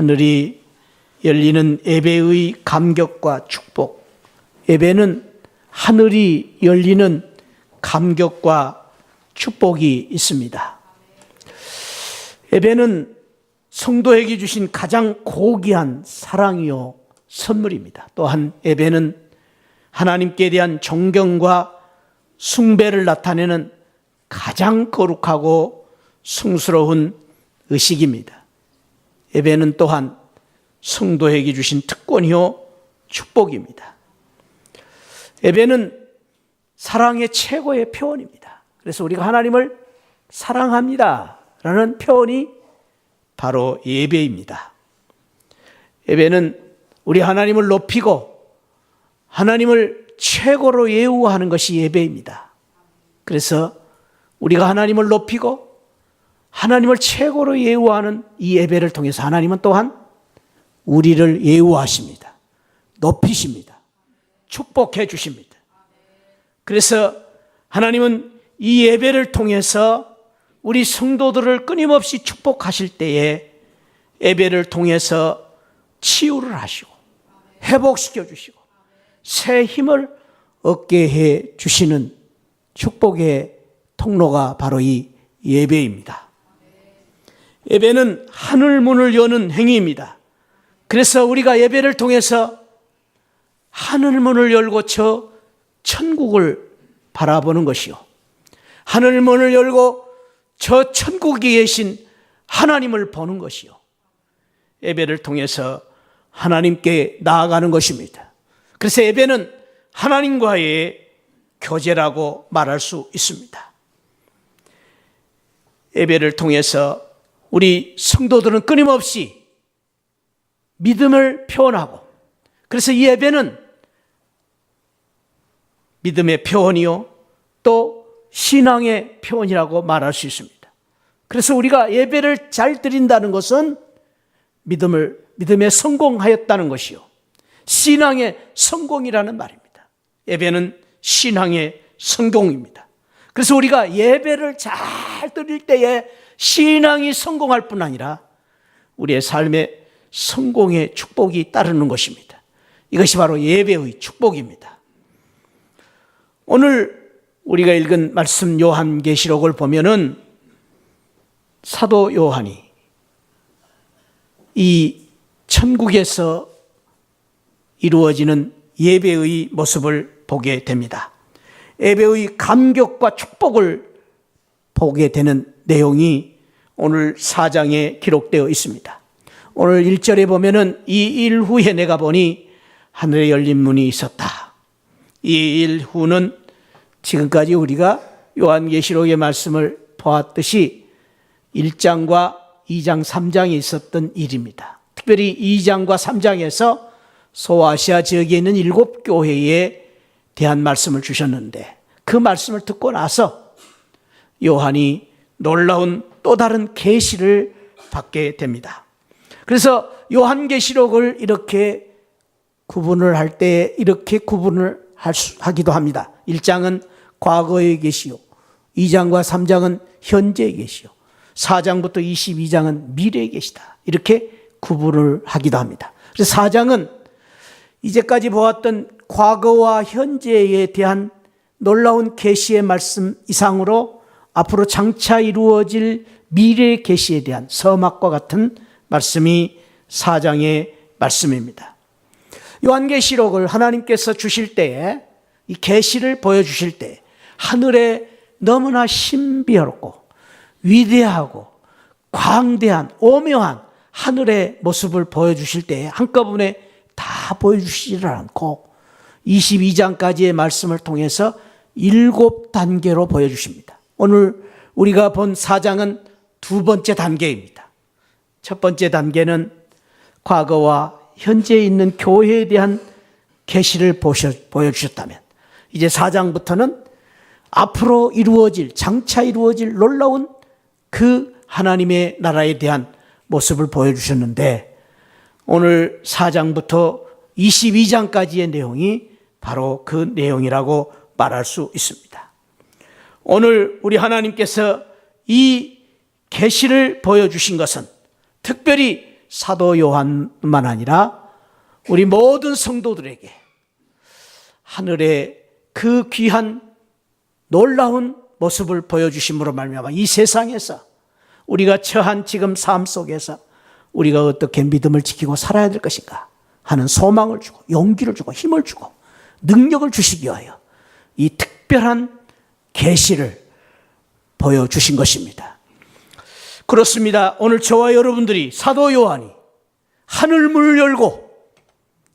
하늘이 열리는 예배의 감격과 축복, 예배는 하늘이 열리는 감격과 축복이 있습니다. 예배는 성도에게 주신 가장 고귀한 사랑이요 선물입니다. 또한 예배는 하나님께 대한 존경과 숭배를 나타내는 가장 거룩하고 숭스러운 의식입니다. 예배는 또한 성도에게 주신 특권이요 축복입니다. 예배는 사랑의 최고의 표현입니다. 그래서 우리가 하나님을 사랑합니다 라는 표현이 바로 예배입니다. 예배는 우리 하나님을 높이고 하나님을 최고로 예우하는 것이 예배입니다. 그래서 우리가 하나님을 높이고 하나님을 최고로 예우하는 이 예배를 통해서 하나님은 또한 우리를 예우하십니다. 높이십니다. 축복해 주십니다. 그래서 하나님은 이 예배를 통해서 우리 성도들을 끊임없이 축복하실 때에 예배를 통해서 치유를 하시고 회복시켜 주시고 새 힘을 얻게 해 주시는 축복의 통로가 바로 이 예배입니다. 예배는 하늘 문을 여는 행위입니다. 그래서 우리가 예배를 통해서 하늘 문을 열고 저 천국을 바라보는 것이요, 하늘 문을 열고 저 천국에 계신 하나님을 보는 것이요, 예배를 통해서 하나님께 나아가는 것입니다. 그래서 예배는 하나님과의 교제라고 말할 수 있습니다. 예배를 통해서 우리 성도들은 끊임없이 믿음을 표현하고, 그래서 이 예배는 믿음의 표현이요 또 신앙의 표현이라고 말할 수 있습니다. 그래서 우리가 예배를 잘 드린다는 것은 믿음에 성공하였다는 것이요, 신앙의 성공이라는 말입니다. 예배는 신앙의 성공입니다. 그래서 우리가 예배를 잘 드릴 때에 신앙이 성공할 뿐 아니라 우리의 삶에 성공의 축복이 따르는 것입니다. 이것이 바로 예배의 축복입니다. 오늘 우리가 읽은 말씀 요한계시록을 보면은 사도 요한이 이 천국에서 이루어지는 예배의 모습을 보게 됩니다. 예배의 감격과 축복을 보게 되는 내용이 오늘 4장에 기록되어 있습니다. 오늘 1절에 보면은 이 일 후에 내가 보니 하늘에 열린 문이 있었다. 이 일 후는 지금까지 우리가 요한계시록의 말씀을 보았듯이 1장과 2장, 3장에 있었던 일입니다. 특별히 2장과 3장에서 소아시아 지역에 있는 7교회에 대한 말씀을 주셨는데, 그 말씀을 듣고 나서 요한이 놀라운 또 다른 계시를 받게 됩니다. 그래서 요한계시록을 이렇게 구분을 할 때 이렇게 구분을 하기도 합니다. 1장은 과거의 계시요, 2장과 3장은 현재의 계시요, 4장부터 22장은 미래의 계시다, 이렇게 구분을 하기도 합니다. 그래서 4장은 이제까지 보았던 과거와 현재에 대한 놀라운 계시의 말씀 이상으로 앞으로 장차 이루어질 미래의 계시에 대한 서막과 같은 말씀이 4장의 말씀입니다. 요한계시록을 하나님께서 주실 때에, 이 계시를 보여주실 때 하늘에 너무나 신비롭고 위대하고 광대한 오묘한 하늘의 모습을 보여주실 때에 한꺼번에 다 보여주시지를 않고 22장까지의 말씀을 통해서 7단계로 보여주십니다. 오늘 우리가 본 4장은 두 번째 단계입니다. 첫 번째 단계는 과거와 현재에 있는 교회에 대한 계시를 보여주셨다면, 이제 4장부터는 앞으로 이루어질, 장차 이루어질 놀라운 그 하나님의 나라에 대한 모습을 보여주셨는데, 오늘 4장부터 22장까지의 내용이 바로 그 내용이라고 말할 수 있습니다. 오늘 우리 하나님께서 이 계시를 보여주신 것은 특별히 사도 요한뿐만 아니라 우리 모든 성도들에게 하늘의 그 귀한 놀라운 모습을 보여주심으로 말미암아 이 세상에서 우리가 처한 지금 삶 속에서 우리가 어떻게 믿음을 지키고 살아야 될 것인가 하는 소망을 주고 용기를 주고 힘을 주고 능력을 주시기 위하여 이 특별한 계시를 보여주신 것입니다. 그렇습니다. 오늘 저와 여러분들이 사도 요한이 하늘문을 열고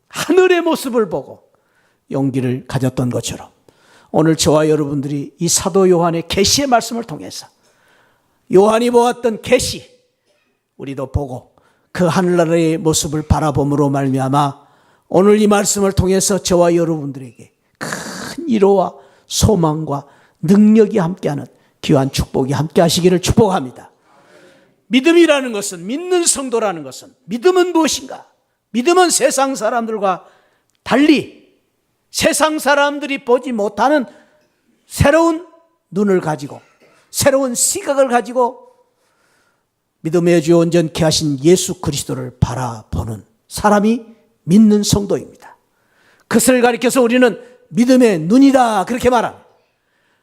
하늘의 모습을 보고 용기를 가졌던 것처럼 오늘 저와 여러분들이 이 사도 요한의 계시의 말씀을 통해서 요한이 보았던 계시 우리도 보고 그 하늘나라의 모습을 바라봄으로 말미암아 오늘 이 말씀을 통해서 저와 여러분들에게 큰 위로와 소망과 능력이 함께하는 귀한 축복이 함께하시기를 축복합니다. 믿음이라는 것은, 믿는 성도라는 것은, 믿음은 무엇인가? 믿음은 세상 사람들과 달리 세상 사람들이 보지 못하는 새로운 눈을 가지고 새로운 시각을 가지고 믿음의 주 온전케 하신 예수 그리스도를 바라보는 사람이 믿는 성도입니다. 그것을 가리켜서 우리는 믿음의 눈이다 그렇게 말합니다.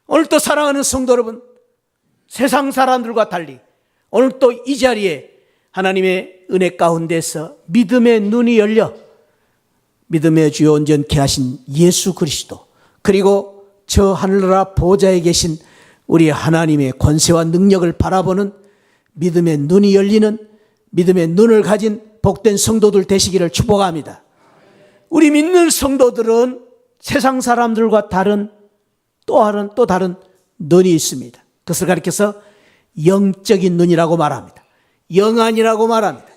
오늘 또 사랑하는 성도 여러분, 세상 사람들과 달리 오늘 또 이 자리에 하나님의 은혜 가운데서 믿음의 눈이 열려 믿음의 주 온전케 하신 예수 그리스도 그리고 저 하늘나라 보좌에 계신 우리 하나님의 권세와 능력을 바라보는 믿음의 눈이 열리는 믿음의 눈을 가진 복된 성도들 되시기를 축복합니다. 우리 믿는 성도들은 세상 사람들과 다른 또 다른 눈이 있습니다. 그것을 가리켜서 영적인 눈이라고 말합니다. 영안이라고 말합니다.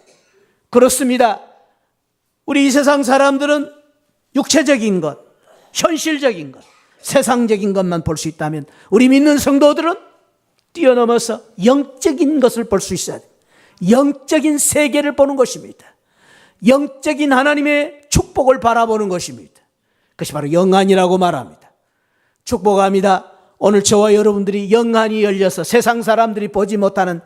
그렇습니다. 우리 이 세상 사람들은 육체적인 것, 현실적인 것, 세상적인 것만 볼 수 있다면 우리 믿는 성도들은 뛰어넘어서 영적인 것을 볼 수 있어야 됩니다. 영적인 세계를 보는 것입니다. 영적인 하나님의 축복을 바라보는 것입니다. 그것이 바로 영안이라고 말합니다. 축복합니다. 오늘 저와 여러분들이 영안이 열려서 세상 사람들이 보지 못하는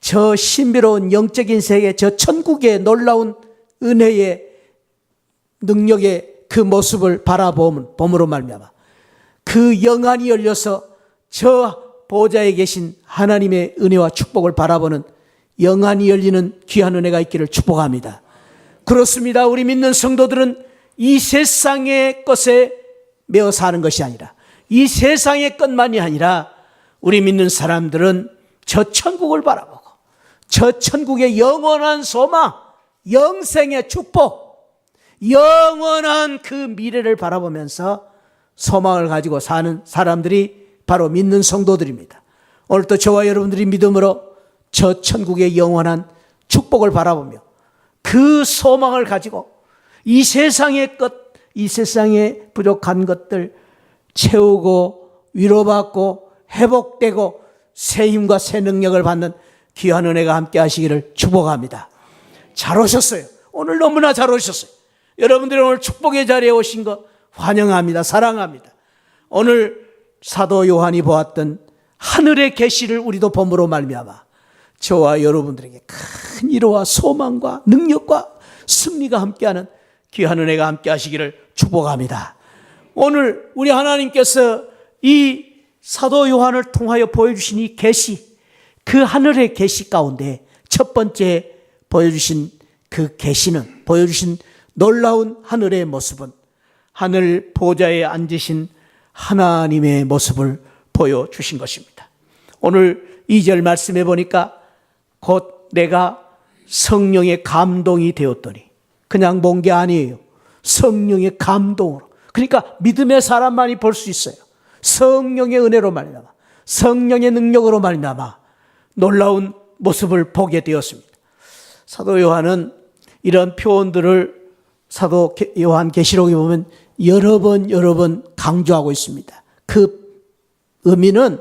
저 신비로운 영적인 세계, 저 천국의 놀라운 은혜의 능력의 그 모습을 바라봄으로 말미암아 그 영안이 열려서 저 보좌에 계신 하나님의 은혜와 축복을 바라보는 영안이 열리는 귀한 은혜가 있기를 축복합니다. 그렇습니다. 우리 믿는 성도들은 이 세상의 것에 매어 사는 것이 아니라 이 세상의 것만이 아니라 우리 믿는 사람들은 저 천국을 바라보고 저 천국의 영원한 소망, 영생의 축복, 영원한 그 미래를 바라보면서 소망을 가지고 사는 사람들이 바로 믿는 성도들입니다. 오늘도 저와 여러분들이 믿음으로 저 천국의 영원한 축복을 바라보며 그 소망을 가지고 이 세상의 것, 이 세상의 부족한 것들 채우고 위로받고 회복되고 새 힘과 새 능력을 받는 귀한 은혜가 함께 하시기를 축복합니다. 잘 오셨어요. 오늘 너무나 잘 오셨어요. 여러분들이 오늘 축복의 자리에 오신 거 환영합니다. 사랑합니다. 오늘 사도 요한이 보았던 하늘의 계시를 우리도 봄으로 말미암아 저와 여러분들에게 큰 위로와 소망과 능력과 승리가 함께하는 귀한 은혜가 함께 하시기를 축복합니다. 오늘 우리 하나님께서 이 사도 요한을 통하여 보여주신 이 계시, 그 하늘의 계시 가운데 첫 번째 보여주신 그 계시는, 보여주신 놀라운 하늘의 모습은 하늘 보좌에 앉으신 하나님의 모습을 보여주신 것입니다. 오늘 2절 말씀해 보니까 곧 내가 성령의 감동이 되었더니, 그냥 본 게 아니에요. 성령의 감동으로. 그러니까 믿음의 사람만이 볼 수 있어요. 성령의 은혜로 말미암아, 성령의 능력으로 말미암아 놀라운 모습을 보게 되었습니다. 사도 요한은 이런 표현들을 사도 요한 계시록에 보면 여러 번 강조하고 있습니다. 그 의미는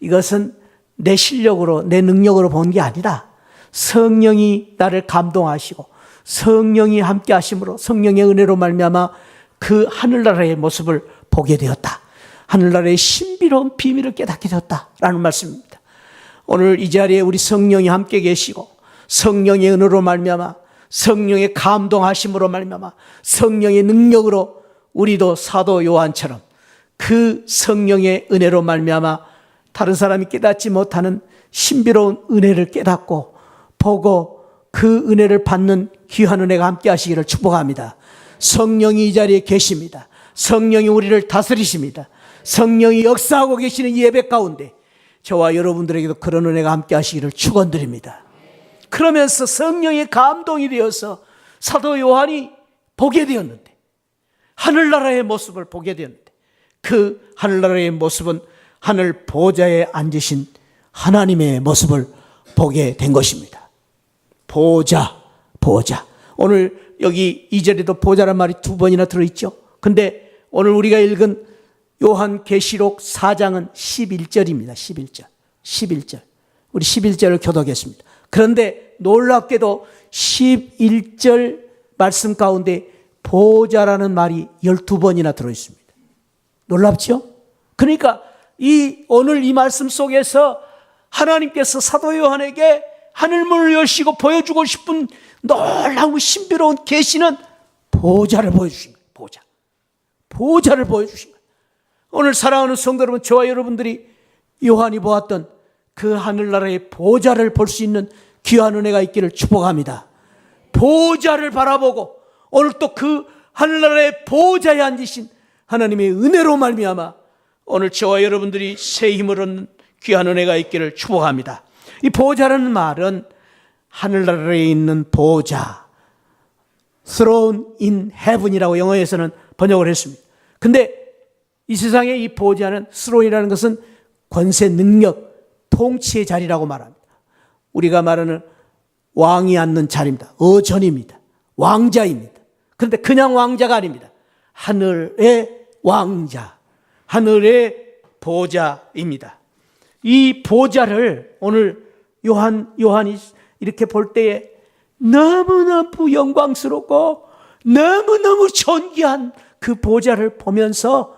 이것은 내 실력으로, 내 능력으로 본 게 아니다. 성령이 나를 감동하시고 성령이 함께 하심으로 성령의 은혜로 말미암아 그 하늘나라의 모습을 보게 되었다. 하늘나라의 신비로운 비밀을 깨닫게 되었다라는 말씀입니다. 오늘 이 자리에 우리 성령이 함께 계시고 성령의 은혜로 말미암아 성령의 감동하심으로 말미암아 성령의 능력으로 우리도 사도 요한처럼 그 성령의 은혜로 말미암아 다른 사람이 깨닫지 못하는 신비로운 은혜를 깨닫고 보고 그 은혜를 받는 귀한 은혜가 함께 하시기를 축복합니다. 성령이 이 자리에 계십니다. 성령이 우리를 다스리십니다. 성령이 역사하고 계시는 이 예배 가운데 저와 여러분들에게도 그런 은혜가 함께 하시기를 축원드립니다. 그러면서 성령의 감동이 되어서 사도 요한이 보게 되었는데, 하늘나라의 모습을 보게 되었는데, 그 하늘나라의 모습은 하늘 보좌에 앉으신 하나님의 모습을 보게 된 것입니다. 보좌. 오늘 여기 2절에도 보좌란 말이 2번이나 들어있죠. 근데 오늘 우리가 읽은 요한계시록 4장은 11절입니다. 11절. 우리 11절을 교독했습니다. 그런데 놀랍게도 11절 말씀 가운데 보좌라는 말이 12번이나 들어있습니다. 놀랍죠? 그러니까 오늘 이 말씀 속에서 하나님께서 사도 요한에게 하늘문을 여시고 보여주고 싶은 놀라운 신비로운 계시는 보좌를 보여주신 거예요. 보좌를 보여주신 거예요. 오늘 사랑하는 성도 여러분, 저와 여러분들이 요한이 보았던 그 하늘나라의 보좌를 볼 수 있는 귀한 은혜가 있기를 축복합니다. 보좌를 바라보고 오늘 또 그 하늘나라의 보좌에 앉으신 하나님의 은혜로 말미암아 오늘 저와 여러분들이 새 힘을 얻는 귀한 은혜가 있기를 축복합니다. 이 보좌라는 말은 하늘나라에 있는 보좌, throne in heaven이라고 영어에서는 번역을 했습니다. 근데 이 세상에 이 보좌는 throne이라는 것은 권세, 능력, 통치의 자리라고 말합니다. 우리가 말하는 왕이 앉는 자리입니다. 어전입니다. 왕자입니다. 그런데 그냥 왕자가 아닙니다. 하늘의 왕자, 하늘의 보좌입니다. 이 보좌를 오늘 요한이 이렇게 볼 때에 너무너무 영광스럽고 너무너무 존귀한 그 보좌를 보면서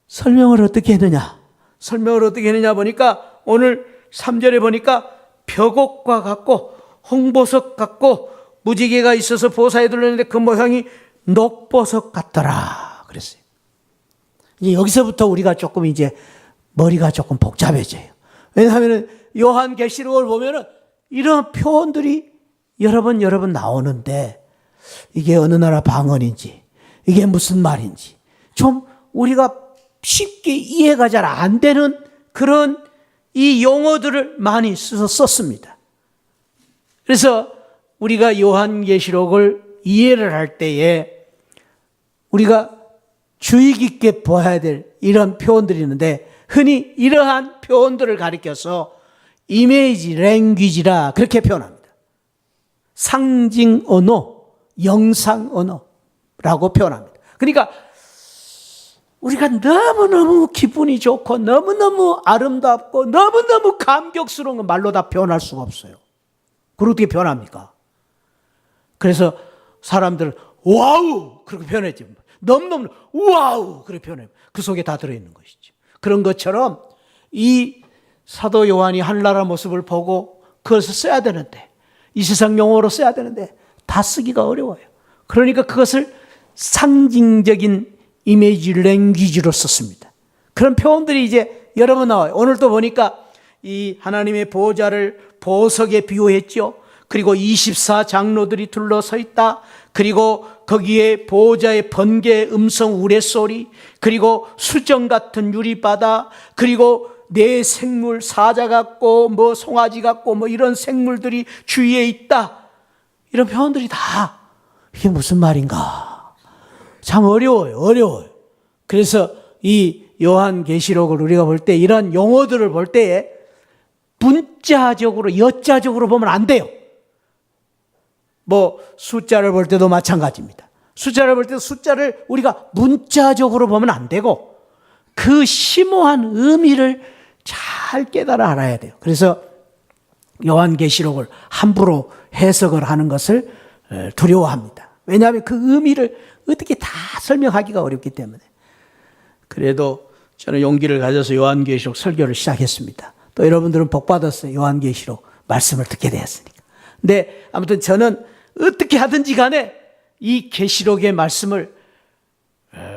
설명을 어떻게 했느냐 보니까 오늘 3절에 보니까 벽옥과 같고 홍보석 같고 무지개가 있어서 보사에 둘렀는데 그 모양이 녹보석 같더라 그랬어요. 이제 여기서부터 우리가 조금 이제 머리가 조금 복잡해져요. 왜냐하면 요한계시록을 보면은 이런 표현들이 여러 번 나오는데 이게 어느 나라 방언인지 이게 무슨 말인지 좀 우리가 쉽게 이해가 잘 안 되는 그런 이 용어들을 많이 썼습니다. 그래서 우리가 요한계시록을 이해를 할 때에 우리가 주의 깊게 보아야 될 이런 표현들이 있는데 흔히 이러한 표현들을 가리켜서 이미지 랭귀지라 그렇게 표현합니다. 상징 언어, 영상 언어라고 표현합니다. 그러니까 우리가 너무너무 기분이 좋고 너무너무 아름답고 너무너무 감격스러운 건 말로 다 표현할 수가 없어요. 그걸 어떻게 표현합니까? 그래서 사람들은 와우 그렇게 표현했지. 너무너무 와우 그렇게 표현해요. 그 속에 다 들어있는 것이죠. 그런 것처럼 이 사도 요한이 하늘나라 모습을 보고 그것을 써야 되는데 이 세상 용어로 써야 되는데 다 쓰기가 어려워요. 그러니까 그것을 상징적인 이미지 랭귀지로 썼습니다. 그런 표현들이 이제 여러 번 나와요. 오늘 또 보니까 이 하나님의 보좌를 보석에 비유했죠. 그리고 24장로들이 둘러서 있다. 그리고 거기에 보좌의 번개 음성 우레소리, 그리고 수정 같은 유리바다, 그리고 네 생물 사자 같고 뭐 송아지 같고 뭐 이런 생물들이 주위에 있다. 이런 표현들이 다 이게 무슨 말인가? 참 어려워요. 그래서 이 요한계시록을 우리가 볼 때 이런 용어들을 볼 때에 문자적으로 여자적으로 보면 안 돼요. 뭐 숫자를 볼 때도 마찬가지입니다. 숫자를 볼 때도 숫자를 우리가 문자적으로 보면 안 되고 그 심오한 의미를 잘 깨달아 알아야 돼요. 그래서 요한계시록을 함부로 해석을 하는 것을 두려워합니다. 왜냐하면 그 의미를 어떻게 다 설명하기가 어렵기 때문에. 그래도 저는 용기를 가져서 요한계시록 설교를 시작했습니다. 또 여러분들은 복 받았어요. 요한계시록 말씀을 듣게 되었으니까. 근데 아무튼 저는 어떻게 하든지 간에 이 계시록의 말씀을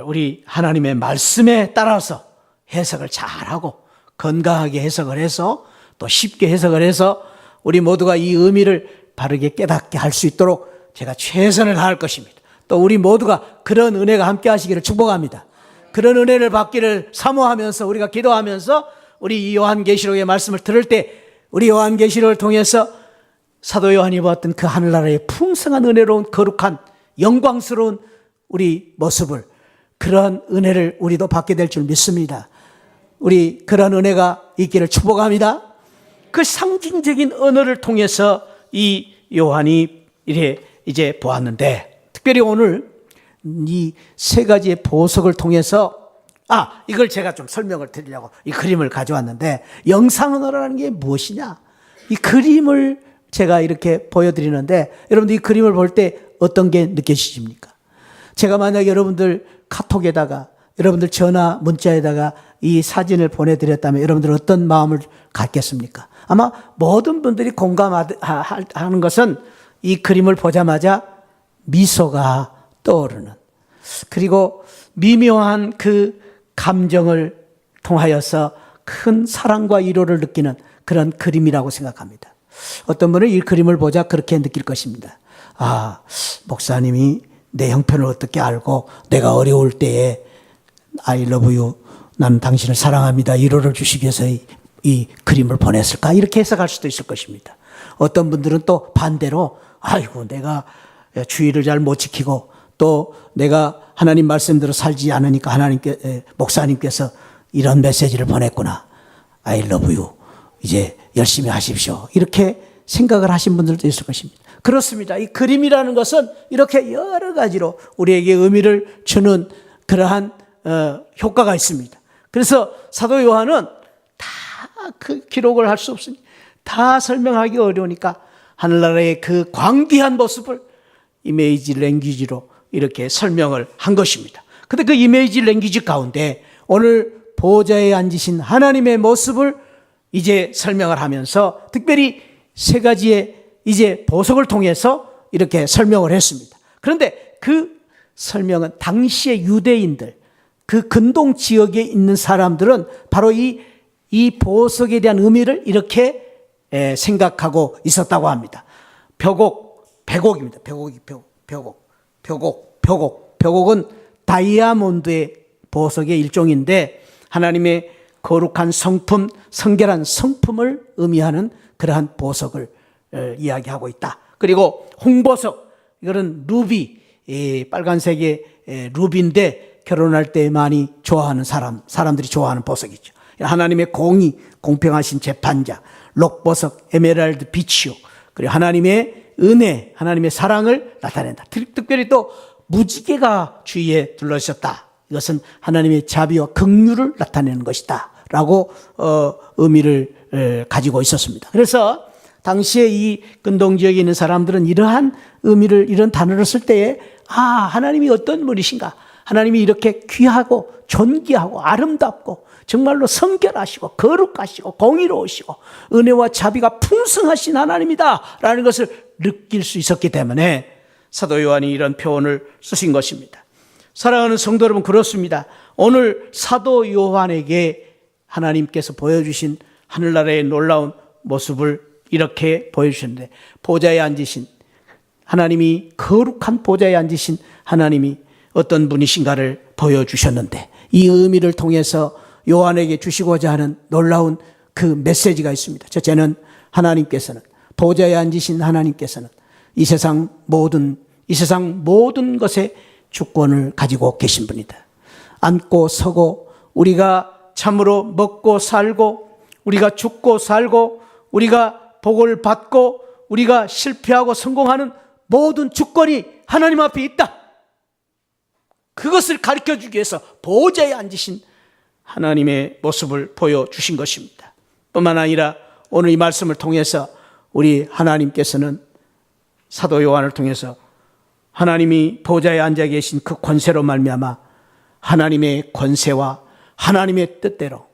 우리 하나님의 말씀에 따라서 해석을 잘하고 건강하게 해석을 해서 또 쉽게 해석을 해서 우리 모두가 이 의미를 바르게 깨닫게 할 수 있도록 제가 최선을 다할 것입니다. 또 우리 모두가 그런 은혜가 함께 하시기를 축복합니다. 그런 은혜를 받기를 사모하면서 우리가 기도하면서 우리 이 요한계시록의 말씀을 들을 때 우리 요한계시록을 통해서 사도 요한이 보았던 그 하늘나라의 풍성한 은혜로운 거룩한 영광스러운 우리 모습을 그런 은혜를 우리도 받게 될 줄 믿습니다. 우리 그런 은혜가 있기를 축복합니다. 그 상징적인 언어를 통해서 이 요한이 이제 보았는데 특별히 오늘 이 세 가지의 보석을 통해서 이걸 제가 좀 설명을 드리려고 이 그림을 가져왔는데 영상 언어라는 게 무엇이냐? 이 그림을 제가 이렇게 보여드리는데 여러분들 이 그림을 볼 때 어떤 게 느껴지십니까? 제가 만약 여러분들 카톡에다가 여러분들 전화 문자에다가 이 사진을 보내드렸다면 여러분들 어떤 마음을 갖겠습니까? 아마 모든 분들이 공감하는 것은 이 그림을 보자마자 미소가 떠오르는 그리고 미묘한 그 감정을 통하여서 큰 사랑과 위로를 느끼는 그런 그림이라고 생각합니다. 어떤 분은 이 그림을 보자 그렇게 느낄 것입니다. 목사님이 내 형편을 어떻게 알고 내가 어려울 때에 I love you, 나는 당신을 사랑합니다, 위로를 주시기 위해서 이 그림을 보냈을까? 이렇게 해석할 수도 있을 것입니다. 어떤 분들은 또 반대로 아이고 내가 주의를 잘 못 지키고 또 내가 하나님 말씀대로 살지 않으니까 목사님께서 이런 메시지를 보냈구나. I love you. 이제 열심히 하십시오. 이렇게 생각을 하신 분들도 있을 것입니다. 그렇습니다. 이 그림이라는 것은 이렇게 여러 가지로 우리에게 의미를 주는 그러한 효과가 있습니다. 그래서 사도 요한은 다 그 기록을 할 수 없으니 다 설명하기 어려우니까 하늘나라의 그 광대한 모습을 이미지 랭귀지로 이렇게 설명을 한 것입니다. 근데 그 이미지 랭귀지 가운데 오늘 보좌에 앉으신 하나님의 모습을 이제 설명을 하면서 특별히 세 가지의 이제 보석을 통해서 이렇게 설명을 했습니다. 그런데 그 설명은 당시의 유대인들, 그 근동 지역에 있는 사람들은 바로 이 보석에 대한 의미를 이렇게 생각하고 있었다고 합니다. 벽옥입니다. 벽옥은 다이아몬드의 보석의 일종인데 하나님의 거룩한 성품, 성결한 성품을 의미하는 그러한 보석을 이야기하고 있다. 그리고 홍보석, 이거는 루비, 빨간색의 루비인데 결혼할 때 많이 좋아하는 사람들이 좋아하는 보석이죠. 하나님의 공의, 공평하신 재판자, 록보석, 에메랄드 빛이요. 그리고 하나님의 은혜, 하나님의 사랑을 나타낸다. 특별히 또 무지개가 주위에 둘러있었다. 이것은 하나님의 자비와 긍휼을 나타내는 것이다 라고 의미를 가지고 있었습니다. 그래서 당시에 이 근동 지역에 있는 사람들은 이러한 의미를, 이런 단어를 쓸 때에 하나님이 어떤 분이신가, 하나님이 이렇게 귀하고 존귀하고 아름답고 정말로 성결하시고 거룩하시고 공의로우시고 은혜와 자비가 풍성하신 하나님이다 라는 것을 느낄 수 있었기 때문에 사도 요한이 이런 표현을 쓰신 것입니다. 사랑하는 성도 여러분, 그렇습니다. 오늘 사도 요한에게 하나님께서 보여주신 하늘나라의 놀라운 모습을 이렇게 보여주셨는데, 보좌에 앉으신 하나님이, 거룩한 보좌에 앉으신 하나님이 어떤 분이신가를 보여주셨는데, 이 의미를 통해서 요한에게 주시고자 하는 놀라운 그 메시지가 있습니다. 첫째는 하나님께서는, 보좌에 앉으신 하나님께서는 이 세상 모든 것의 주권을 가지고 계신 분이다. 앉고 서고 우리가 참으로 먹고 살고 우리가 죽고 살고 우리가 복을 받고 우리가 실패하고 성공하는 모든 주권이 하나님 앞에 있다. 그것을 가르쳐주기 위해서 보좌에 앉으신 하나님의 모습을 보여주신 것입니다. 뿐만 아니라 오늘 이 말씀을 통해서 우리 하나님께서는 사도 요한을 통해서 하나님이 보좌에 앉아 계신 그 권세로 말미암아 하나님의 권세와 하나님의 뜻대로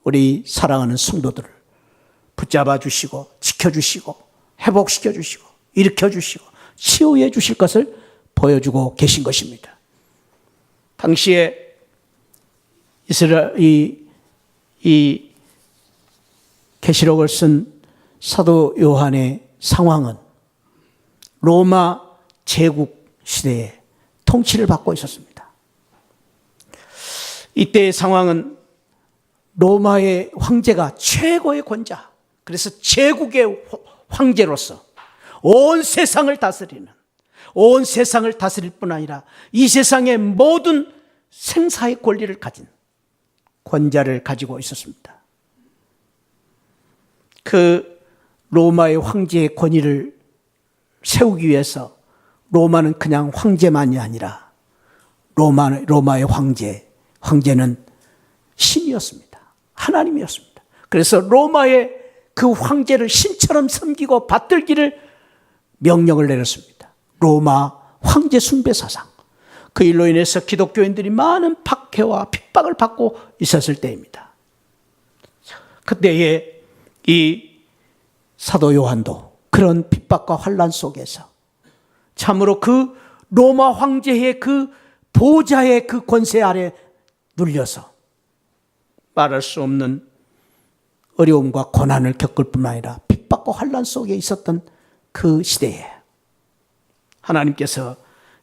우리 사랑하는 성도들을 붙잡아 주시고 지켜주시고 회복시켜 주시고 일으켜 주시고 치유해 주실 것을 보여주고 계신 것입니다. 당시에 이 계시록을 쓴 사도 요한의 상황은 로마 제국 시대에 통치를 받고 있었습니다. 이때의 상황은 로마의 황제가 최고의 권자, 그래서 제국의 황제로서 온 세상을 다스리는, 온 세상을 다스릴 뿐 아니라 이 세상의 모든 생사의 권리를 가진 권자를 가지고 있었습니다. 그 로마의 황제의 권위를 세우기 위해서 로마는 그냥 황제만이 아니라 로마의 황제는 신이었습니다. 하나님이었습니다. 그래서 로마의 그 황제를 신처럼 섬기고 받들기를 명령을 내렸습니다. 로마 황제 숭배 사상. 그 일로 인해서 기독교인들이 많은 박해와 핍박을 받고 있었을 때입니다. 그때에 이 사도 요한도 그런 핍박과 환난 속에서 참으로 그 로마 황제의 그 보좌의 그 권세 아래 눌려서 말할 수 없는 어려움과 고난을 겪을 뿐만 아니라 핍박과 환난 속에 있었던 그 시대에 하나님께서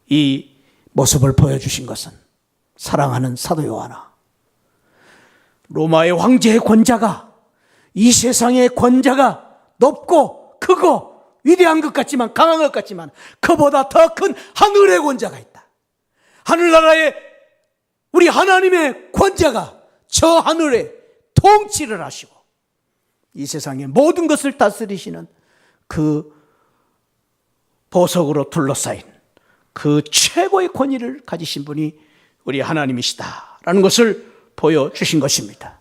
이 모습을 보여주신 것은 사랑하는 사도 요한아, 로마의 황제의 권자가, 이 세상의 권자가 높고 크고 위대한 것 같지만, 강한 것 같지만 그보다 더 큰 하늘의 권자가 있다. 하늘나라에 우리 하나님의 권자가 저 하늘에 통치를 하시고 이 세상의 모든 것을 다스리시는 그 보석으로 둘러싸인 그 최고의 권위를 가지신 분이 우리 하나님이시다라는 것을 보여주신 것입니다.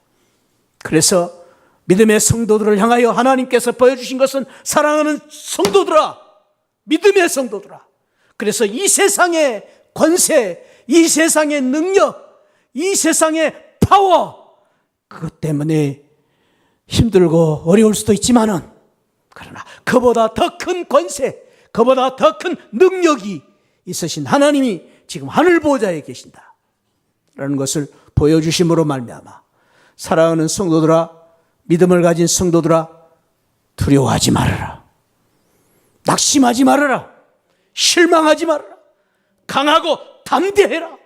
그래서 믿음의 성도들을 향하여 하나님께서 보여주신 것은, 사랑하는 성도들아, 믿음의 성도들아, 그래서 이 세상의 권세, 이 세상의 능력, 이 세상의 파워, 그것 때문에 힘들고 어려울 수도 있지만은, 그러나 그보다 더 큰 권세, 그보다 더 큰 능력이 있으신 하나님이 지금 하늘 보좌에 계신다 라는 것을 보여주심으로 말미암아 사랑하는 성도들아, 믿음을 가진 성도들아, 두려워하지 말아라, 낙심하지 말아라, 실망하지 말아라, 강하고 담대해라.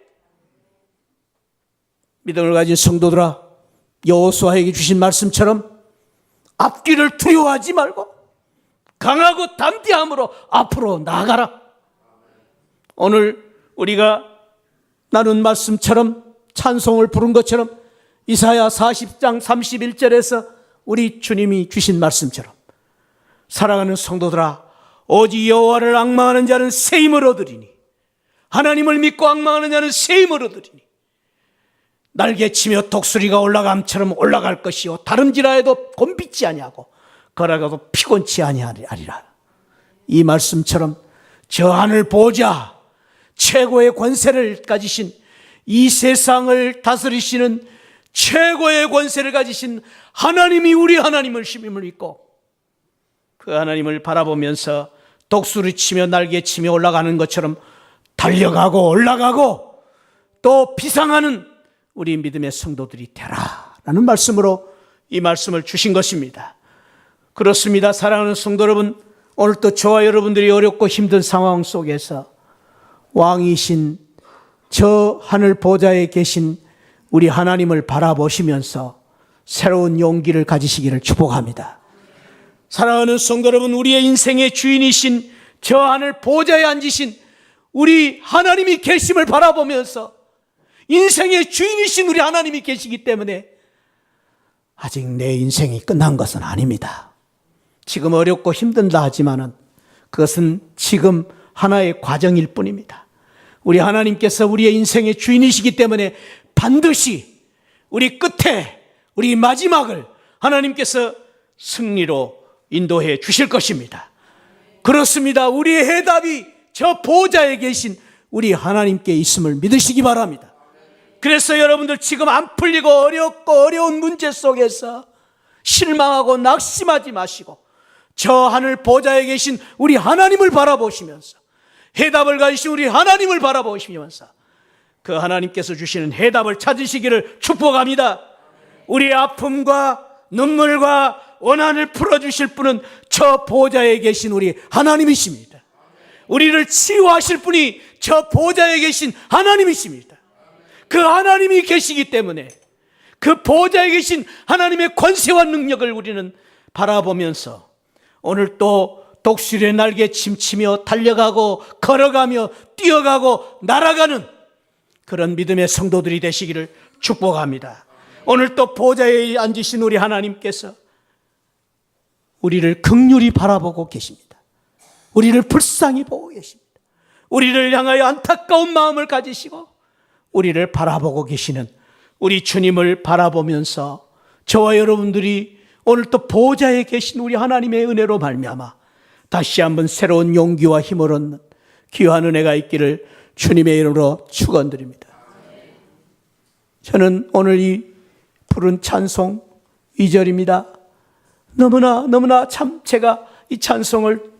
믿음을 가진 성도들아, 여호수아에게 주신 말씀처럼 앞길을 두려워하지 말고 강하고 담대함으로 앞으로 나아가라. 오늘 우리가 나눈 말씀처럼, 찬송을 부른 것처럼 이사야 40장 31절에서 우리 주님이 주신 말씀처럼, 사랑하는 성도들아, 오직 여호와를 앙망하는 자는 새 힘을 얻으리니, 하나님을 믿고 앙망하는 자는 새 힘을 얻으리니 날개치며 독수리가 올라감처럼 올라갈 것이요 다름질하여도 곤빗지 아니하고 걸어가도 피곤치 아니하리라. 이 말씀처럼 저 하늘 보좌, 최고의 권세를 가지신, 이 세상을 다스리시는 최고의 권세를 가지신 하나님이 우리 하나님을 힘을 믿고 그 하나님을 바라보면서 독수리 치며 날개 치며 올라가는 것처럼 달려가고 올라가고 또 비상하는 우리 믿음의 성도들이 되라 라는 말씀으로 이 말씀을 주신 것입니다. 그렇습니다. 사랑하는 성도 여러분, 오늘 또 저와 여러분들이 어렵고 힘든 상황 속에서 왕이신 저 하늘 보좌에 계신 우리 하나님을 바라보시면서 새로운 용기를 가지시기를 축복합니다. 사랑하는 성도 여러분, 우리의 인생의 주인이신 저 하늘 보좌에 앉으신 우리 하나님이 계심을 바라보면서, 인생의 주인이신 우리 하나님이 계시기 때문에 아직 내 인생이 끝난 것은 아닙니다. 지금 어렵고 힘든다 하지만은 그것은 지금 하나의 과정일 뿐입니다. 우리 하나님께서 우리의 인생의 주인이시기 때문에 반드시 우리 끝에, 우리 마지막을 하나님께서 승리로 인도해 주실 것입니다. 그렇습니다. 우리의 해답이 저 보좌에 계신 우리 하나님께 있음을 믿으시기 바랍니다. 그래서 여러분들 지금 안 풀리고 어렵고 어려운 문제 속에서 실망하고 낙심하지 마시고 저 하늘 보좌에 계신 우리 하나님을 바라보시면서, 해답을 가지신 우리 하나님을 바라보시면서 그 하나님께서 주시는 해답을 찾으시기를 축복합니다. 우리의 아픔과 눈물과 원한을 풀어주실 분은 저 보좌에 계신 우리 하나님이십니다. 우리를 치유하실 분이 저 보좌에 계신 하나님이십니다. 그 하나님이 계시기 때문에 그 보좌에 계신 하나님의 권세와 능력을 우리는 바라보면서 오늘 또 독수리의 날개 침치며 달려가고 걸어가며 뛰어가고 날아가는 그런 믿음의 성도들이 되시기를 축복합니다. 오늘 또 보좌에 앉으신 우리 하나님께서 우리를 긍휼히 바라보고 계십니다. 우리를 불쌍히 보고 계십니다. 우리를 향하여 안타까운 마음을 가지시고 우리를 바라보고 계시는 우리 주님을 바라보면서 저와 여러분들이 오늘 또 보좌에 계신 우리 하나님의 은혜로 말미암아 다시 한번 새로운 용기와 힘을 얻는 귀한 은혜가 있기를 주님의 이름으로 축원드립니다. 저는 오늘 이 부른 찬송 2절입니다. 너무나 참 제가 이 찬송을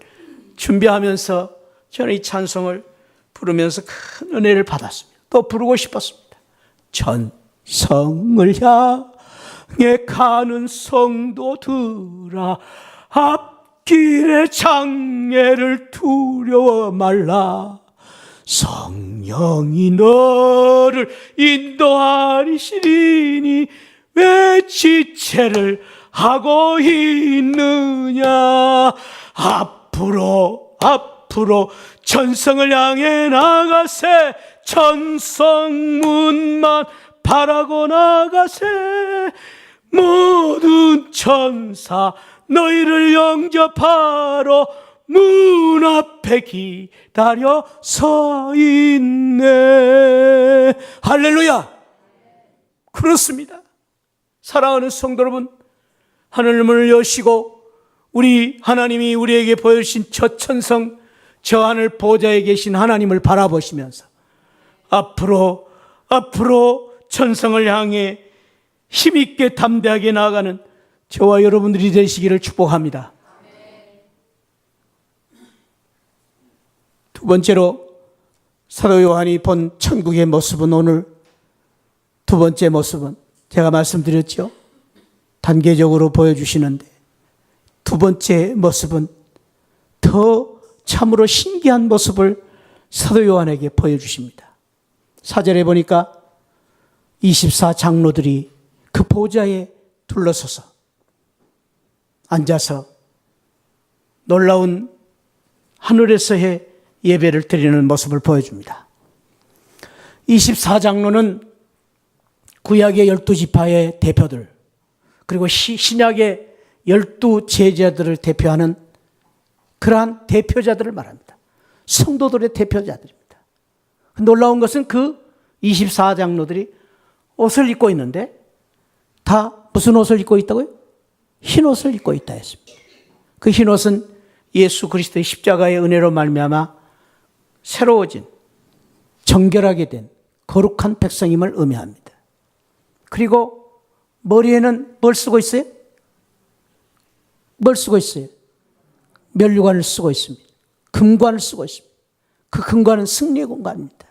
준비하면서 저는 이 찬송을 부르면서 큰 은혜를 받았습니다. 또 부르고 싶었습니다. 천성을 향해 가는 성도들아, 앞길의 장애를 두려워 말라. 성령이 너를 인도하시리니 왜 지체를 하고 있느냐. 앞으로 천성을 향해 나가세. 천성문만 바라고 나가세. 모든 천사 너희를 영접하러 문 앞에 기다려 서 있네. 할렐루야. 그렇습니다. 사랑하는 성도 여러분, 하늘문을 여시고 우리 하나님이 우리에게 보여주신 저 천성, 저 하늘 보좌에 계신 하나님을 바라보시면서 앞으로 천성을 향해 힘있게 담대하게 나아가는 저와 여러분들이 되시기를 축복합니다. 두 번째로 사도 요한이 본 천국의 모습은, 오늘 두 번째 모습은 제가 말씀드렸죠. 단계적으로 보여주시는데 두 번째 모습은 더 참으로 신기한 모습을 사도 요한에게 보여주십니다. 4절에 보니까 24장로들이 그 보좌에 둘러서서 앉아서 놀라운 하늘에서의 예배를 드리는 모습을 보여줍니다. 24장로는 구약의 12지파의 대표들, 그리고 신약의 12제자들을 대표하는 그러한 대표자들을 말합니다. 성도들의 대표자들입니다. 놀라운 것은 그 24장로들이 옷을 입고 있는데 다 무슨 옷을 입고 있다고요? 흰 옷을 입고 있다 했습니다. 그 흰 옷은 예수 그리스도의 십자가의 은혜로 말미암아 새로워진, 정결하게 된 거룩한 백성임을 의미합니다. 그리고 머리에는 뭘 쓰고 있어요? 뭘 쓰고 있어요? 면류관을 쓰고 있습니다. 금관을 쓰고 있습니다. 그 금관은 승리의 금관입니다.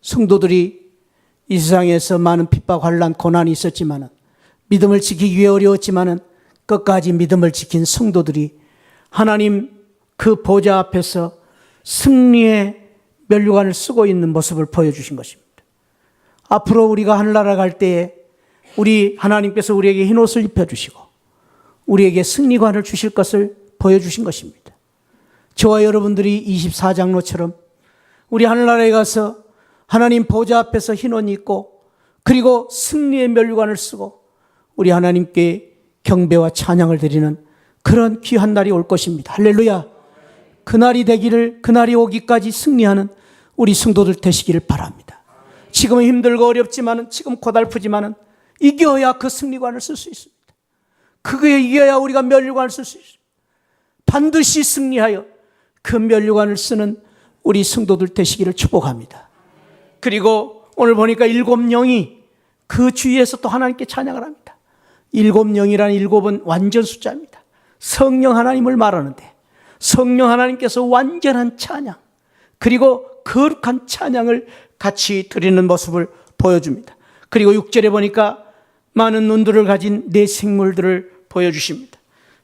성도들이 이 세상에서 많은 핍박, 환난, 고난이 있었지만 믿음을 지키기 위해 어려웠지만 끝까지 믿음을 지킨 성도들이 하나님 그 보좌 앞에서 승리의 면류관을 쓰고 있는 모습을 보여주신 것입니다. 앞으로 우리가 하늘나라 갈 때에 우리 하나님께서 우리에게 흰 옷을 입혀주시고 우리에게 승리관을 주실 것을 보여주신 것입니다. 저와 여러분들이 24장로처럼 우리 하늘나라에 가서 하나님 보좌 앞에서 흰 옷 입고 그리고 승리의 면류관을 쓰고 우리 하나님께 경배와 찬양을 드리는 그런 귀한 날이 올 것입니다. 할렐루야. 그날이 되기를, 그날이 오기까지 승리하는 우리 성도들 되시기를 바랍니다. 지금은 힘들고 어렵지만, 지금 고달프지만 이겨야 그 승리관을 쓸 수 있습니다. 그거에 이겨야 우리가 면류관을 쓸 수 있습니다. 반드시 승리하여 그 면류관을 쓰는 우리 성도들 되시기를 축복합니다. 그리고 오늘 보니까 7영이 그 주위에서 또 하나님께 찬양을 합니다. 7영이라는 7은 완전 숫자입니다. 성령 하나님을 말하는데 성령 하나님께서 완전한 찬양 그리고 거룩한 찬양을 같이 드리는 모습을 보여줍니다. 그리고 6절에 보니까 많은 눈들을 가진 네 생물들을 보여주십니다.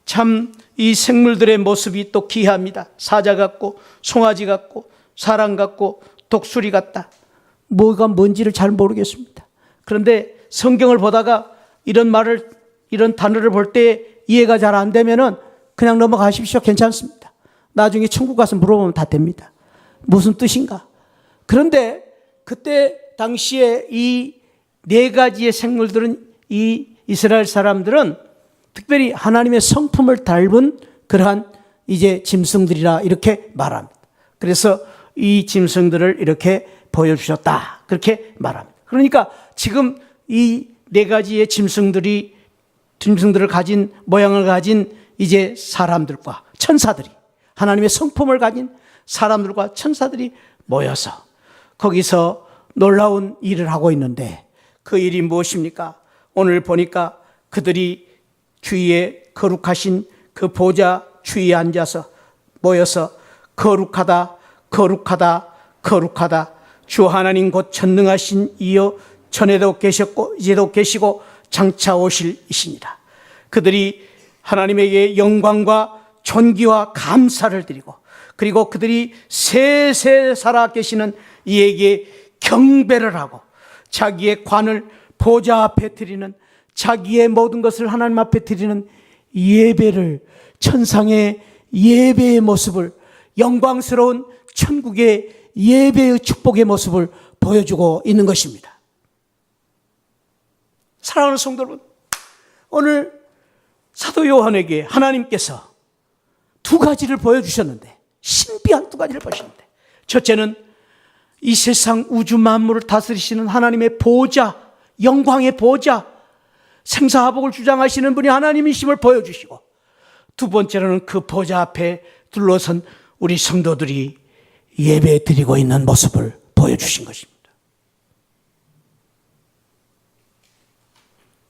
참 이 생물들의 모습이 또 기이합니다. 사자 같고 송아지 같고 사람 같고 독수리 같다. 뭐가 뭔지를 잘 모르겠습니다. 그런데 성경을 보다가 이런 단어를 볼 때 이해가 잘 안 되면은 그냥 넘어가십시오. 괜찮습니다. 나중에 천국 가서 물어보면 다 됩니다. 무슨 뜻인가? 그런데 그때 당시에 이 네 가지의 생물들은 이 이스라엘 사람들은 특별히 하나님의 성품을 닮은 그러한 이제 짐승들이라 이렇게 말합니다. 그래서 이 짐승들을 이렇게 보여주셨다. 그렇게 말합니다. 그러니까 지금 이 네 가지의 짐승들을 가진 모양을 가진 이제 사람들과 천사들이 하나님의 성품을 가진 사람들과 천사들이 모여서 거기서 놀라운 일을 하고 있는데 그 일이 무엇입니까? 오늘 보니까 그들이 주위에 거룩하신 그 보좌 주위에 앉아서 모여서 거룩하다 거룩하다 거룩하다 주 하나님 곧 전능하신 이여 전에도 계셨고 이제도 계시고 장차 오실 이시니라. 그들이 하나님에게 영광과 존귀와 감사를 드리고 그리고 그들이 세세 살아 계시는 이에게 경배를 하고 자기의 관을 보좌 앞에 드리는 자기의 모든 것을 하나님 앞에 드리는 예배를 천상의 예배의 모습을 영광스러운 천국의 예배의 축복의 모습을 보여주고 있는 것입니다. 사랑하는 성도 여러분, 오늘 사도 요한에게 하나님께서 두 가지를 보여주셨는데 신비한 두 가지를 보셨는데 첫째는 이 세상 우주 만물을 다스리시는 하나님의 보좌, 영광의 보좌, 생사화복을 주장하시는 분이 하나님이심을 보여주시고 두 번째로는 그 보좌 앞에 둘러선 우리 성도들이 예배 드리고 있는 모습을 보여주신 것입니다.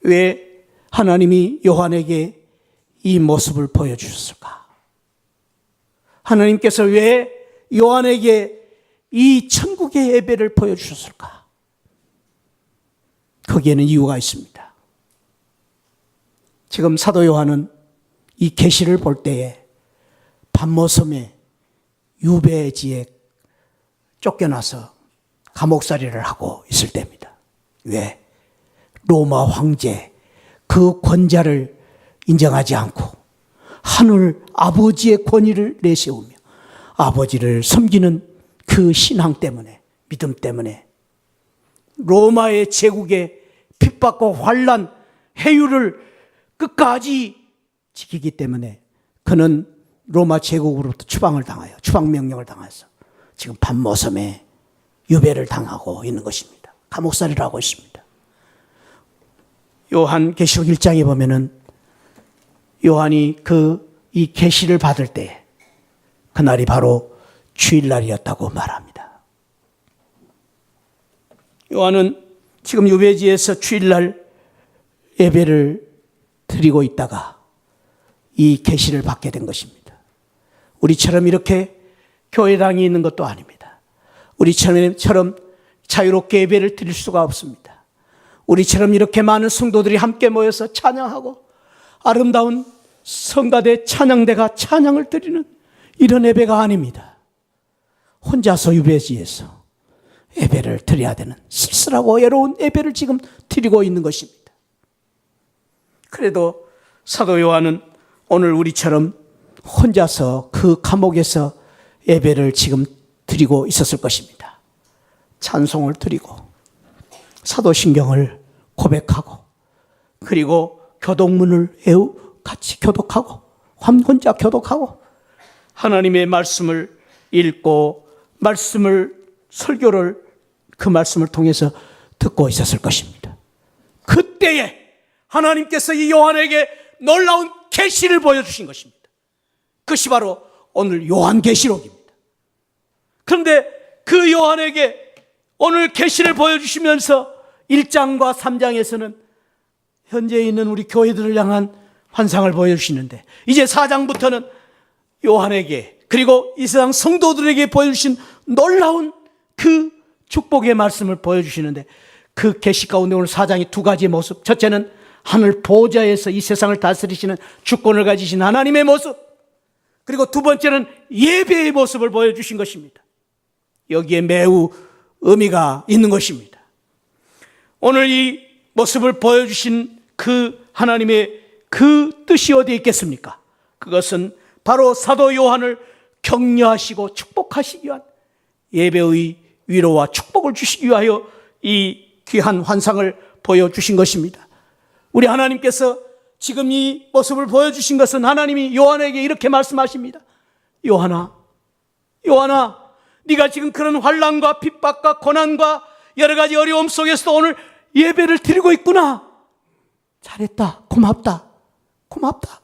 왜 하나님이 요한에게 이 모습을 보여주셨을까? 하나님께서 왜 요한에게 이 천국의 예배를 보여주셨을까? 거기에는 이유가 있습니다. 지금 사도 요한은 이 계시를 볼 때에 patmos섬의 유배지에 쫓겨나서 감옥살이를 하고 있을 때입니다. 왜? 로마 황제 그 권자를 인정하지 않고 하늘 아버지의 권위를 내세우며 아버지를 섬기는 그 신앙 때문에, 믿음 때문에 로마의 제국에 핍박과 환난, 해유를 끝까지 지키기 때문에 그는 로마 제국으로부터 추방 명령을 당해서 지금 patmos섬에 유배를 당하고 있는 것입니다. 감옥살이를 하고 있습니다. 요한 계시록 1장에 보면은 요한이 이 계시를 받을 때 그날이 바로 주일날이었다고 말합니다. 요한은 지금 유배지에서 주일날 예배를 드리고 있다가 이 계시를 받게 된 것입니다. 우리처럼 이렇게 교회당이 있는 것도 아닙니다. 우리처럼 자유롭게 예배를 드릴 수가 없습니다. 우리처럼 이렇게 많은 성도들이 함께 모여서 찬양하고 아름다운 성가대 찬양대가 찬양을 드리는 이런 예배가 아닙니다. 혼자서 유배지에서 예배를 드려야 되는 쓸쓸하고 외로운 예배를 지금 드리고 있는 것입니다. 그래도 사도 요한은 오늘 우리처럼 혼자서 그 감옥에서 예배를 지금 드리고 있었을 것입니다. 찬송을 드리고 사도신경을 고백하고 그리고 교독문을 같이 교독하고 혼자 교독하고 하나님의 말씀을 읽고 설교를 그 말씀을 통해서 듣고 있었을 것입니다. 그때에 하나님께서 이 요한에게 놀라운 계시를 보여주신 것입니다. 그것이 바로 오늘 요한계시록입니다. 그런데 그 요한에게 오늘 계시를 보여주시면서 1장과 3장에서는 현재 있는 우리 교회들을 향한 환상을 보여주시는데, 이제 4장부터는 요한에게 그리고 이 세상 성도들에게 보여주신 놀라운 그 축복의 말씀을 보여주시는데, 그 계시 가운데 오늘 4장이 두 가지의 모습, 첫째는 하늘 보좌에서 이 세상을 다스리시는 주권을 가지신 하나님의 모습, 그리고 두 번째는 예배의 모습을 보여주신 것입니다. 여기에 매우 의미가 있는 것입니다. 오늘 이 모습을 보여주신 그 하나님의 그 뜻이 어디에 있겠습니까? 그것은 바로 사도 요한을 격려하시고 축복하시기 위한 예배의 위로와 축복을 주시기 위하여 이 귀한 환상을 보여주신 것입니다. 우리 하나님께서 지금 이 모습을 보여주신 것은 하나님이 요한에게 이렇게 말씀하십니다. 요한아, 요한아, 네가 지금 그런 환난과 핍박과 고난과 여러 가지 어려움 속에서도 오늘 예배를 드리고 있구나. 잘했다. 고맙다. 고맙다.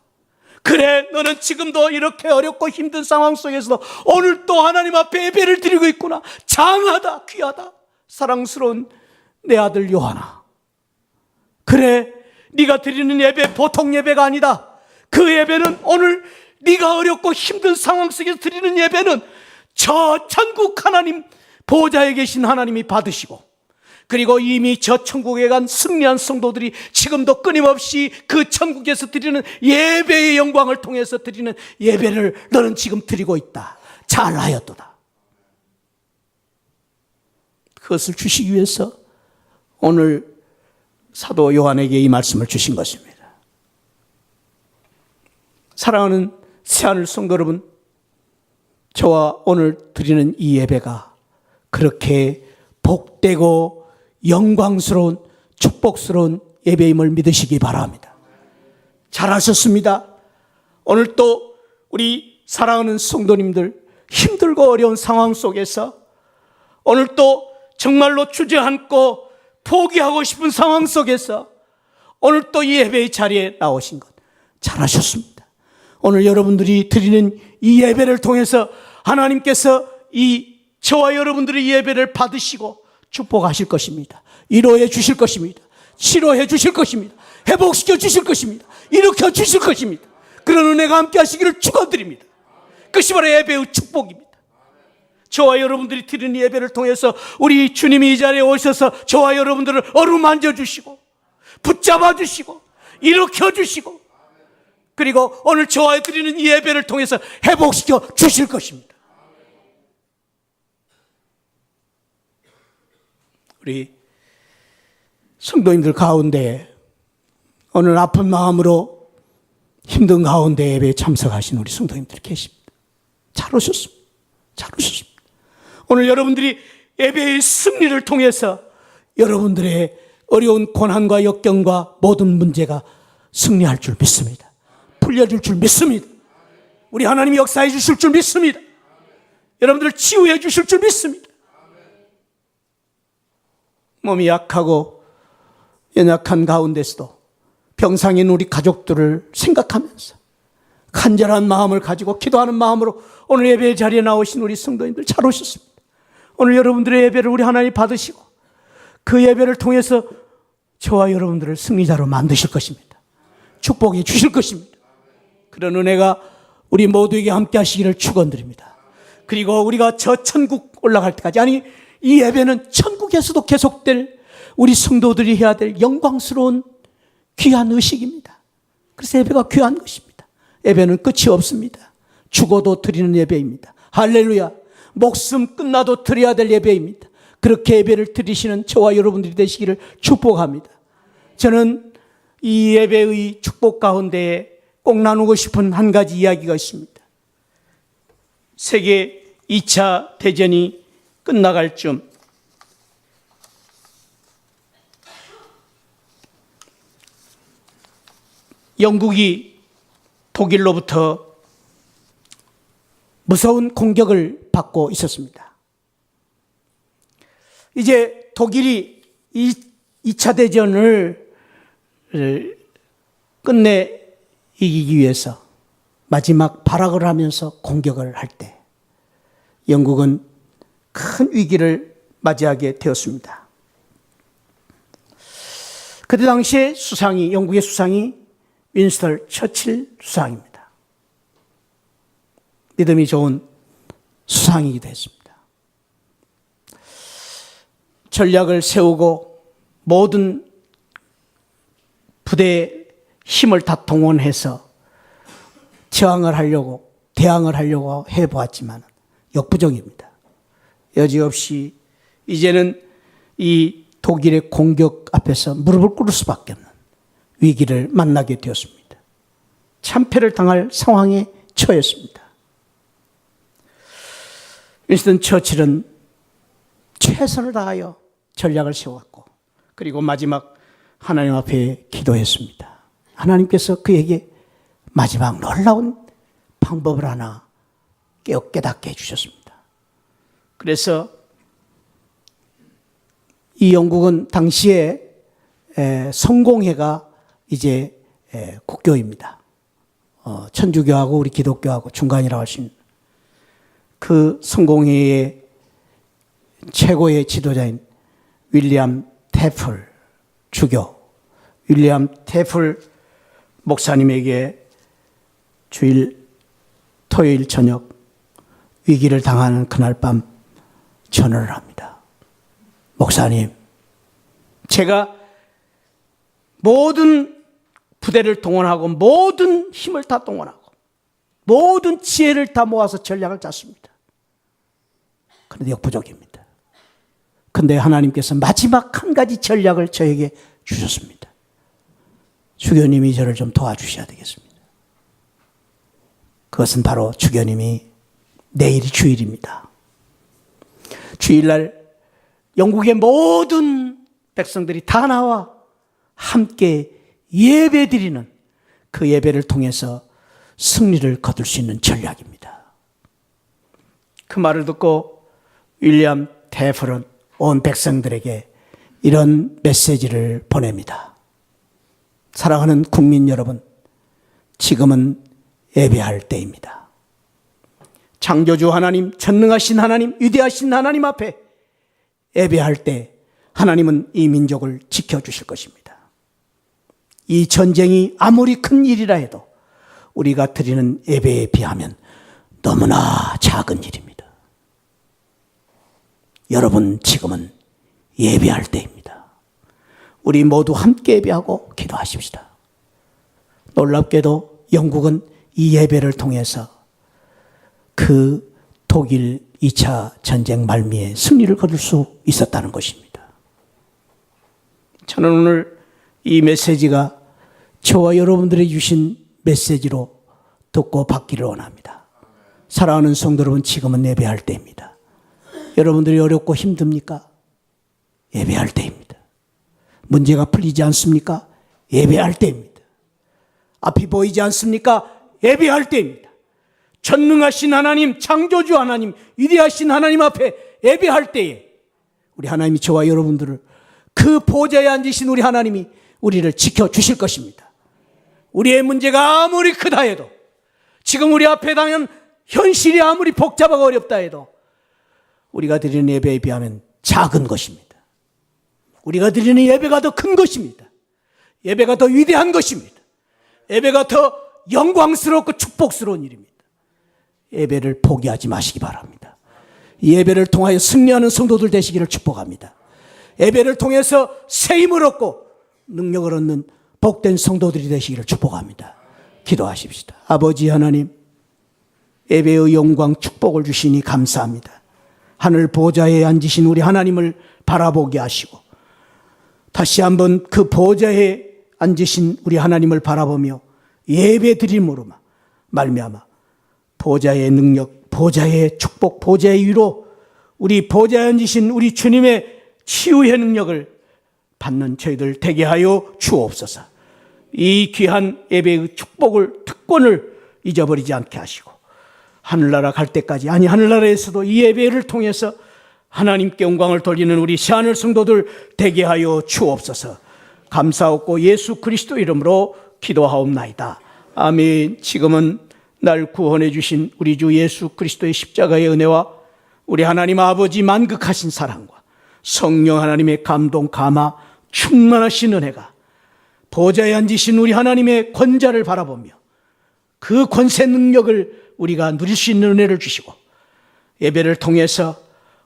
그래, 너는 지금도 이렇게 어렵고 힘든 상황 속에서도 오늘 또 하나님 앞에 예배를 드리고 있구나. 장하다, 귀하다, 사랑스러운 내 아들 요한아. 그래, 네가 드리는 예배 보통 예배가 아니다. 그 예배는 오늘 네가 어렵고 힘든 상황 속에서 드리는 예배는 저 천국 하나님 보좌에 계신 하나님이 받으시고, 그리고 이미 저 천국에 간 승리한 성도들이 지금도 끊임없이 그 천국에서 드리는 예배의 영광을 통해서 드리는 예배를 너는 지금 드리고 있다. 잘하였도다. 그것을 주시기 위해서 오늘 사도 요한에게 이 말씀을 주신 것입니다. 사랑하는 새하늘 성도 여러분, 저와 오늘 드리는 이 예배가 그렇게 복되고 영광스러운 축복스러운 예배임을 믿으시기 바랍니다. 잘하셨습니다. 오늘 또 우리 사랑하는 성도님들, 힘들고 어려운 상황 속에서 오늘 또 정말로 주저앉고 포기하고 싶은 상황 속에서 오늘 또 이 예배의 자리에 나오신 것 잘하셨습니다. 오늘 여러분들이 드리는 이 예배를 통해서 하나님께서 이 저와 여러분들의 예배를 받으시고 축복하실 것입니다. 위로해 주실 것입니다. 치료해 주실 것입니다. 회복시켜 주실 것입니다. 일으켜 주실 것입니다. 그런 은혜가 함께 하시기를 축원드립니다. 그것이 바로 예배의 축복입니다. 저와 여러분들이 드리는 예배를 통해서 우리 주님이 이 자리에 오셔서 저와 여러분들을 어루만져 주시고 붙잡아 주시고 일으켜 주시고, 그리고 오늘 저와 드리는 이 예배를 통해서 회복시켜 주실 것입니다. 우리 성도님들 가운데 오늘 아픈 마음으로 힘든 가운데 예배에 참석하신 우리 성도님들 계십니다. 잘 오셨습니다. 잘 오셨습니다. 오늘 여러분들이 예배의 승리를 통해서 여러분들의 어려운 고난과 역경과 모든 문제가 승리할 줄 믿습니다. 풀려줄 줄 믿습니다. 우리 하나님이 역사해 주실 줄 믿습니다. 여러분들을 치유해 주실 줄 믿습니다. 몸이 약하고 연약한 가운데서도 병상인 우리 가족들을 생각하면서 간절한 마음을 가지고 기도하는 마음으로 오늘 예배 자리에 나오신 우리 성도님들 잘 오셨습니다. 오늘 여러분들의 예배를 우리 하나님 받으시고 그 예배를 통해서 저와 여러분들을 승리자로 만드실 것입니다. 축복해 주실 것입니다. 그런 은혜가 우리 모두에게 함께 하시기를 축원드립니다. 그리고 우리가 저 천국 올라갈 때까지, 아니 이 예배는 천국에서도 계속될 우리 성도들이 해야 될 영광스러운 귀한 의식입니다. 그래서 예배가 귀한 것입니다. 예배는 끝이 없습니다. 죽어도 드리는 예배입니다. 할렐루야. 목숨 끝나도 드려야 될 예배입니다. 그렇게 예배를 드리시는 저와 여러분들이 되시기를 축복합니다. 저는 이 예배의 축복 가운데 꼭 나누고 싶은 한 가지 이야기가 있습니다. 세계 2차 대전이 끝나갈 쯤 영국이 독일로부터 무서운 공격을 받고 있었습니다. 이제 독일이 2차 대전을 끝내 이기기 위해서 마지막 발악을 하면서 공격을 할 때 영국은 큰 위기를 맞이하게 되었습니다. 그때 당시에 영국의 수상이 윈스턴 처칠 수상입니다. 믿음이 좋은 수상이기도 했습니다. 전략을 세우고 모든 부대의 힘을 다 동원해서 대항을 하려고 해보았지만 역부족입니다. 여지없이 이제는 이 독일의 공격 앞에서 무릎을 꿇을 수밖에 없는 위기를 만나게 되었습니다. 참패를 당할 상황에 처했습니다. 윈스턴 처칠은 최선을 다하여 전략을 세웠고 그리고 마지막 하나님 앞에 기도했습니다. 하나님께서 그에게 마지막 놀라운 방법을 하나 깨닫게 해주셨습니다. 그래서 이 영국은 당시에 성공회가 이제 국교입니다. 천주교하고 우리 기독교하고 중간이라고 할 수 있는 그 성공회의 최고의 지도자인 윌리엄 테플 주교 윌리엄 테플 목사님에게 토요일 저녁 위기를 당하는 그날 밤 전화를 합니다. 목사님, 제가 모든 부대를 동원하고 모든 힘을 다 동원하고 모든 지혜를 다 모아서 전략을 짰습니다. 그런데 역부족입니다. 그런데 하나님께서 마지막 한 가지 전략을 저에게 주셨습니다. 주교님이 저를 좀 도와주셔야 되겠습니다. 그것은 바로 주교님이 내일이 주일입니다. 주일날 영국의 모든 백성들이 다 나와 함께 예배드리는 그 예배를 통해서 승리를 거둘 수 있는 전략입니다. 그 말을 듣고 윌리엄 테플은 온 백성들에게 이런 메시지를 보냅니다. 사랑하는 국민 여러분, 지금은 예배할 때입니다. 창조주 하나님, 전능하신 하나님, 위대하신 하나님 앞에 예배할 때 하나님은 이 민족을 지켜주실 것입니다. 이 전쟁이 아무리 큰 일이라 해도 우리가 드리는 예배에 비하면 너무나 작은 일입니다. 여러분, 지금은 예배할 때입니다. 우리 모두 함께 예배하고 기도하십시다. 놀랍게도 영국은 이 예배를 통해서 그 독일 2차 전쟁 말미에 승리를 거둘 수 있었다는 것입니다. 저는 오늘 이 메시지가 저와 여러분들이 주신 메시지로 듣고 받기를 원합니다. 사랑하는 성도 여러분, 지금은 예배할 때입니다. 여러분들이 어렵고 힘듭니까? 예배할 때입니다. 문제가 풀리지 않습니까? 예배할 때입니다. 앞이 보이지 않습니까? 예배할 때입니다. 전능하신 하나님, 창조주 하나님, 위대하신 하나님 앞에 예배할 때에 우리 하나님이 저와 여러분들을 그 보좌에 앉으신 우리 하나님이 우리를 지켜주실 것입니다. 우리의 문제가 아무리 크다 해도, 지금 우리 앞에 당한 현실이 아무리 복잡하고 어렵다 해도 우리가 드리는 예배에 비하면 작은 것입니다. 우리가 드리는 예배가 더 큰 것입니다. 예배가 더 위대한 것입니다. 예배가 더 영광스럽고 축복스러운 일입니다. 예배를 포기하지 마시기 바랍니다. 예배를 통하여 승리하는 성도들 되시기를 축복합니다. 예배를 통해서 새 힘을 얻고 능력을 얻는 복된 성도들이 되시기를 축복합니다. 기도하십시다. 아버지 하나님, 예배의 영광 축복을 주시니 감사합니다. 하늘 보좌에 앉으신 우리 하나님을 바라보게 하시고 다시 한번 그 보좌에 앉으신 우리 하나님을 바라보며 예배 드림으로 말미암아 보좌의 능력, 보좌의 축복, 보좌의 위로, 우리 보좌에 앉으신 우리 주님의 치유의 능력을 받는 저희들 되게 하여 주옵소서. 이 귀한 예배의 축복을, 특권을 잊어버리지 않게 하시고 하늘나라 갈 때까지, 아니 하늘나라에서도 이 예배를 통해서 하나님께 영광을 돌리는 우리 새하늘 성도들 되게 하여 주옵소서. 감사하고 예수 그리스도 이름으로 기도하옵나이다. 아멘. 지금은 날 구원해 주신 우리 주 예수 그리스도의 십자가의 은혜와 우리 하나님 아버지 만극하신 사랑과 성령 하나님의 감동 감화 충만하신 은혜가 보좌에 앉으신 우리 하나님의 권자를 바라보며 그 권세 능력을 우리가 누릴 수 있는 은혜를 주시고, 예배를 통해서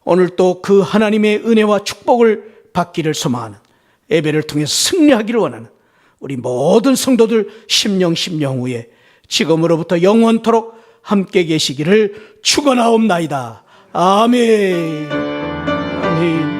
오늘 또 그 하나님의 은혜와 축복을 받기를 소망하는, 예배를 통해서 승리하기를 원하는 우리 모든 성도들 심령 후에 지금으로부터 영원토록 함께 계시기를 축원하옵나이다. 아멘. 아멘.